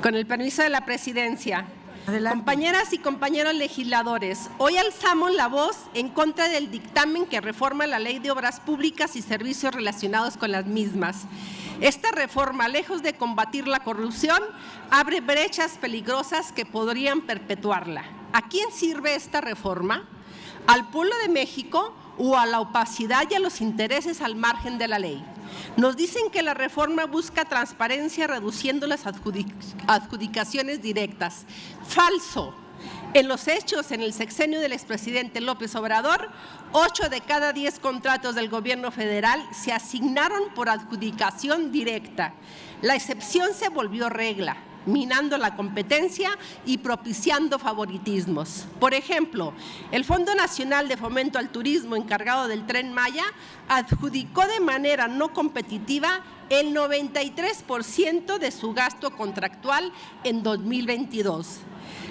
Con el permiso de la presidencia. Adelante. Compañeras y compañeros legisladores, hoy alzamos la voz en contra del dictamen que reforma la Ley de Obras Públicas y servicios relacionados con las mismas. Esta reforma, lejos de combatir la corrupción, abre brechas peligrosas que podrían perpetuarla. ¿A quién sirve esta reforma? ¿Al pueblo de México o a la opacidad y a los intereses al margen de la ley? Nos dicen que la reforma busca transparencia reduciendo las adjudicaciones directas. Falso. En los hechos, en el sexenio del expresidente López Obrador, 8 de cada 10 contratos del gobierno federal se asignaron por adjudicación directa. La excepción se volvió regla, minando la competencia y propiciando favoritismos. Por ejemplo, el Fondo Nacional de Fomento al Turismo, encargado del Tren Maya, adjudicó de manera no competitiva el 93% de su gasto contractual en 2022.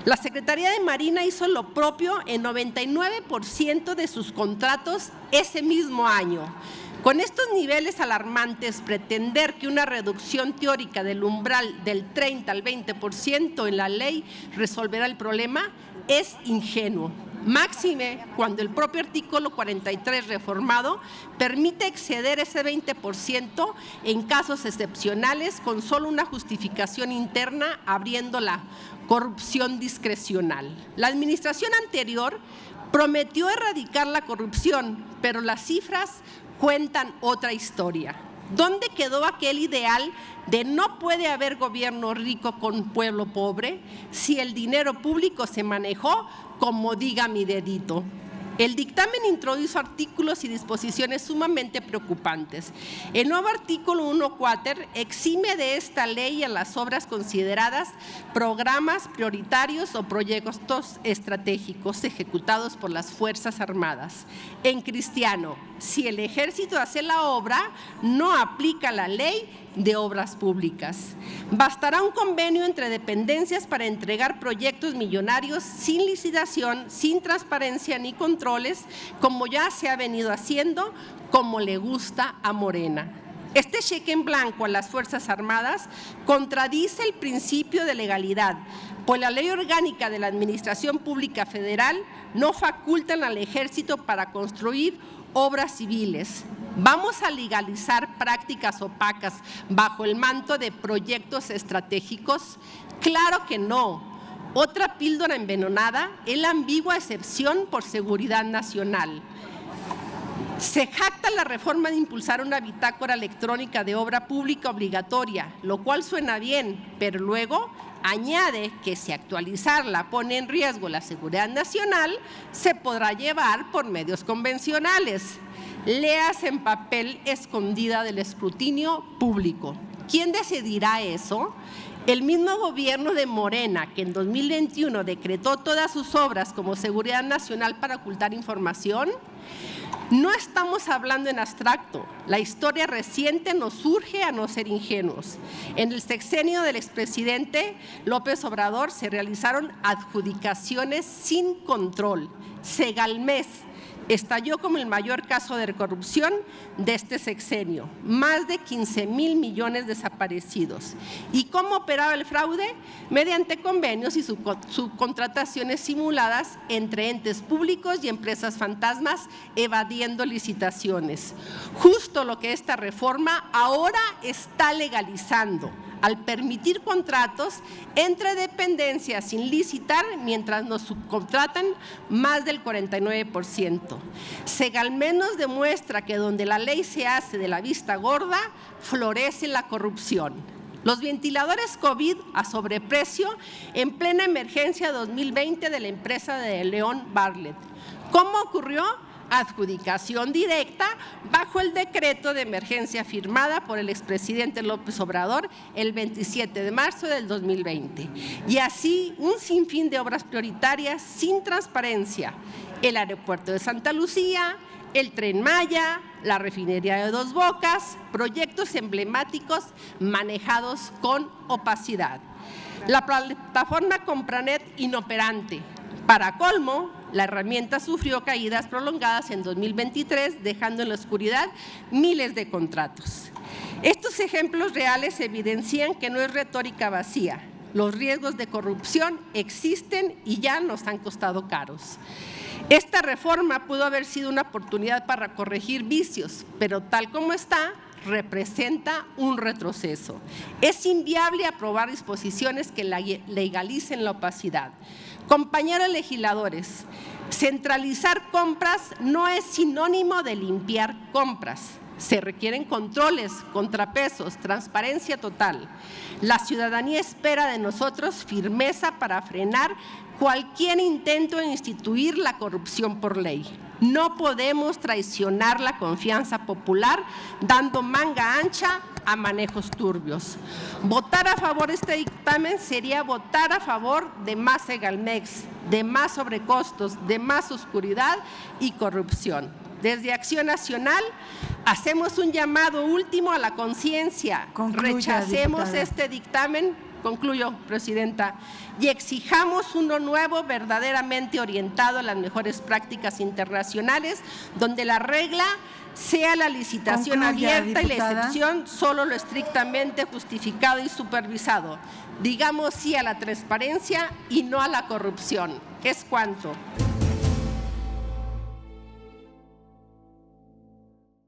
La Secretaría de Marina hizo lo propio en 99% de sus contratos ese mismo año. Con estos niveles alarmantes, pretender que una reducción teórica del umbral del 30 al 20% en la ley resolverá el problema es ingenuo. Máxime cuando el propio artículo 43 reformado permite exceder ese 20% en casos excepcionales con solo una justificación interna, abriendo la corrupción discrecional. La administración anterior prometió erradicar la corrupción, pero las cifras cuentan otra historia. ¿Dónde quedó aquel ideal de no puede haber gobierno rico con pueblo pobre si el dinero público se manejó como diga mi dedito? El dictamen introdujo artículos y disposiciones sumamente preocupantes. El nuevo artículo 1.4 exime de esta ley a las obras consideradas programas prioritarios o proyectos estratégicos ejecutados por las Fuerzas Armadas. En cristiano, si el ejército hace la obra, no aplica la ley de obras públicas. Bastará un convenio entre dependencias para entregar proyectos millonarios sin licitación, sin transparencia ni controles, como ya se ha venido haciendo, como le gusta a Morena. Este cheque en blanco a las Fuerzas Armadas contradice el principio de legalidad, pues la Ley Orgánica de la Administración Pública Federal no faculta al Ejército para construir obras civiles. ¿Vamos a legalizar prácticas opacas bajo el manto de proyectos estratégicos? Claro que no. Otra píldora envenenada es la ambigua excepción por seguridad nacional. Se jacta la reforma de impulsar una bitácora electrónica de obra pública obligatoria, lo cual suena bien, pero luego añade que si actualizarla pone en riesgo la seguridad nacional, se podrá llevar por medios convencionales. Léase en papel escondida del escrutinio público. ¿Quién decidirá eso? El mismo gobierno de Morena, que en 2021 decretó todas sus obras como seguridad nacional para ocultar información. No estamos hablando en abstracto. La historia reciente nos urge a no ser ingenuos. En el sexenio del expresidente López Obrador se realizaron adjudicaciones sin control. Segalmex estalló como el mayor caso de corrupción de este sexenio, más de 15,000 millones desaparecidos. ¿Y cómo operaba el fraude? Mediante convenios y subcontrataciones simuladas entre entes públicos y empresas fantasmas, evadiendo licitaciones. Justo lo que esta reforma ahora está legalizando, al permitir contratos entre dependencias sin licitar mientras nos subcontratan más del 49%. Segalmex nos demuestra que donde la ley se hace de la vista gorda, florece la corrupción. Los ventiladores COVID a sobreprecio en plena emergencia 2020 de la empresa de León Bartlett. ¿Cómo ocurrió? Adjudicación directa bajo el decreto de emergencia firmada por el expresidente López Obrador el 27 de marzo del 2020. Y así un sinfín de obras prioritarias sin transparencia. El aeropuerto de Santa Lucía, el Tren Maya, la refinería de Dos Bocas, proyectos emblemáticos manejados con opacidad. La plataforma Compranet inoperante. Para colmo, la herramienta sufrió caídas prolongadas en 2023, dejando en la oscuridad miles de contratos. Estos ejemplos reales evidencian que no es retórica vacía, Los riesgos de corrupción existen y ya nos han costado caros. Esta reforma pudo haber sido una oportunidad para corregir vicios, pero tal como está, representa un retroceso. Es inviable aprobar disposiciones que legalicen la opacidad. Compañeros legisladores, centralizar compras no es sinónimo de limpiar compras. Se requieren controles, contrapesos, transparencia total. La ciudadanía espera de nosotros firmeza para frenar cualquier intento de instituir la corrupción por ley. No podemos traicionar la confianza popular dando manga ancha a manejos turbios. Votar a favor de este dictamen sería votar a favor de más Segalmex, de más sobrecostos, de más oscuridad y corrupción. Desde Acción Nacional hacemos un llamado último a la conciencia. Rechacemos este dictamen, concluyo, Presidenta, y exijamos uno nuevo verdaderamente orientado a las mejores prácticas internacionales, donde la regla sea la licitación abierta y la excepción solo lo estrictamente justificado y supervisado. Digamos sí a la transparencia y no a la corrupción. Es cuanto.